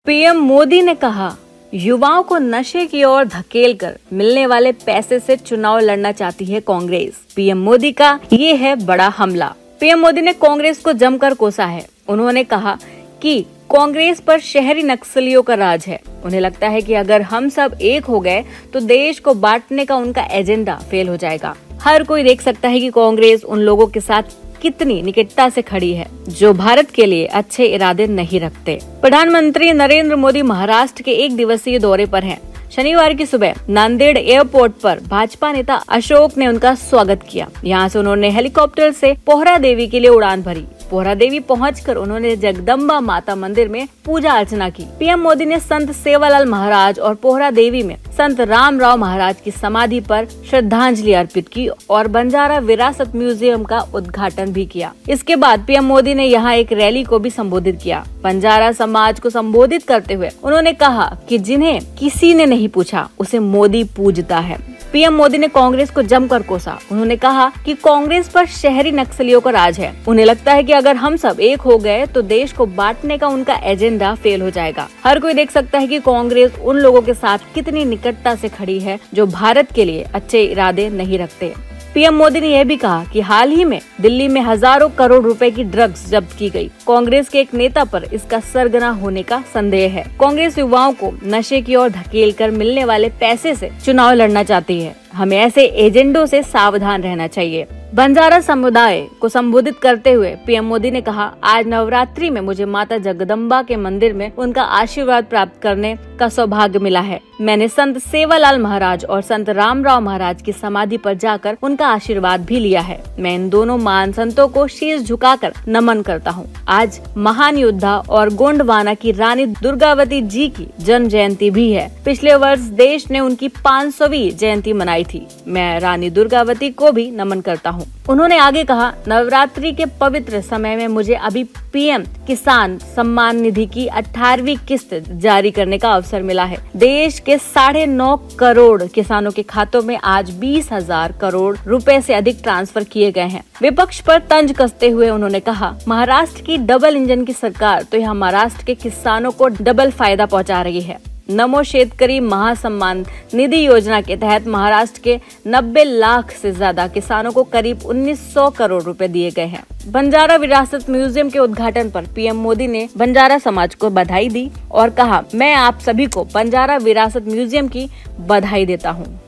PM Modi ने कहा, युवाओं को नशे की ओर धकेलकर मिलने वाले पैसे से चुनाव लड़ना चाहती है कांग्रेस। पीएम मोदी का ये है बड़ा हमला। पीएम मोदी ने कांग्रेस को जमकर कोसा है। उन्होंने कहा कि कांग्रेस पर शहरी नक्सलियों का राज है। उन्हें लगता है कि अगर हम सब एक हो गए तो देश को बांटने का उनका एजेंडा फेल हो जाएगा। हर कोई देख सकता है कि कांग्रेस उन लोगों के साथ कितनी निकटता से खड़ी है जो भारत के लिए अच्छे इरादे नहीं रखते। प्रधानमंत्री नरेंद्र मोदी महाराष्ट्र के 1 दिवसीय दौरे पर हैं। शनिवार की सुबह नांदेड़ एयरपोर्ट पर भाजपा नेता अशोक ने उनका स्वागत किया। यहाँ से उन्होंने हेलीकॉप्टर से पोहरा देवी के लिए उड़ान भरी। पोहरा देवी पहुंचकर उन्होंने जगदम्बा माता मंदिर में पूजा अर्चना की। पीएम मोदी ने संत सेवालाल महाराज और पोहरा देवी में संत रामराव महाराज की समाधि पर श्रद्धांजलि अर्पित की और बंजारा विरासत म्यूजियम का उद्घाटन भी किया। इसके बाद पीएम मोदी ने यहाँ एक रैली को भी संबोधित किया। बंजारा समाज को संबोधित करते हुए उन्होंने कहा कि जिन्हें किसी ने नहीं पूछा उसे मोदी पूजता है। पीएम मोदी ने कांग्रेस को जमकर कोसा। उन्होंने कहा कि कांग्रेस पर शहरी नक्सलियों का राज है। उन्हें लगता है कि अगर हम सब एक हो गए तो देश को बांटने का उनका एजेंडा फेल हो जाएगा। हर कोई देख सकता है कि कांग्रेस उन लोगों के साथ कितनी निकटता से खड़ी है जो भारत के लिए अच्छे इरादे नहीं रखते। पीएम मोदी ने यह भी कहा कि हाल ही में दिल्ली में हजारों करोड़ रुपए की ड्रग्स जब्त की गई। कांग्रेस के एक नेता पर इसका सरगना होने का संदेह है। कांग्रेस युवाओं को नशे की ओर धकेलकर मिलने वाले पैसे से चुनाव लड़ना चाहती है। हमें ऐसे एजेंडों से सावधान रहना चाहिए। बंजारा समुदाय को संबोधित करते हुए पीएम मोदी ने कहा, आज नवरात्रि में मुझे माता जगदम्बा के मंदिर में उनका आशीर्वाद प्राप्त करने का सौभाग्य मिला है। मैंने संत सेवालाल महाराज और संत रामराव महाराज की समाधि पर जाकर उनका आशीर्वाद भी लिया है। मैं इन दोनों महान संतों को शीश झुकाकर नमन करता हूँ। आज महान योद्धा और गोंडवाना की रानी दुर्गावती जी की जन्म जयंती भी है। पिछले वर्ष देश ने उनकी 500वीं जयंती मनाई थी। मैं रानी दुर्गावती को भी नमन करता हूँ। उन्होंने आगे कहा, नवरात्रि के पवित्र समय में मुझे अभी पीएम किसान सम्मान निधि की 18वीं किस्त जारी करने का अवसर मिला है। देश के 9.5 करोड़ किसानों के खातों में आज 20,000 करोड़ रुपए से अधिक ट्रांसफर किए गए हैं। विपक्ष पर तंज कसते हुए उन्होंने कहा, महाराष्ट्र की डबल इंजन की सरकार तो यहाँ महाराष्ट्र के किसानों को डबल फायदा पहुँचा रही है। नमो शेतकरी महासम्मान निधि योजना के तहत महाराष्ट्र के 90 लाख से ज्यादा किसानों को करीब 1900 करोड़ रुपए दिए गए हैं। बंजारा विरासत म्यूजियम के उद्घाटन पर पीएम मोदी ने बंजारा समाज को बधाई दी और कहा, मैं आप सभी को बंजारा विरासत म्यूजियम की बधाई देता हूँ।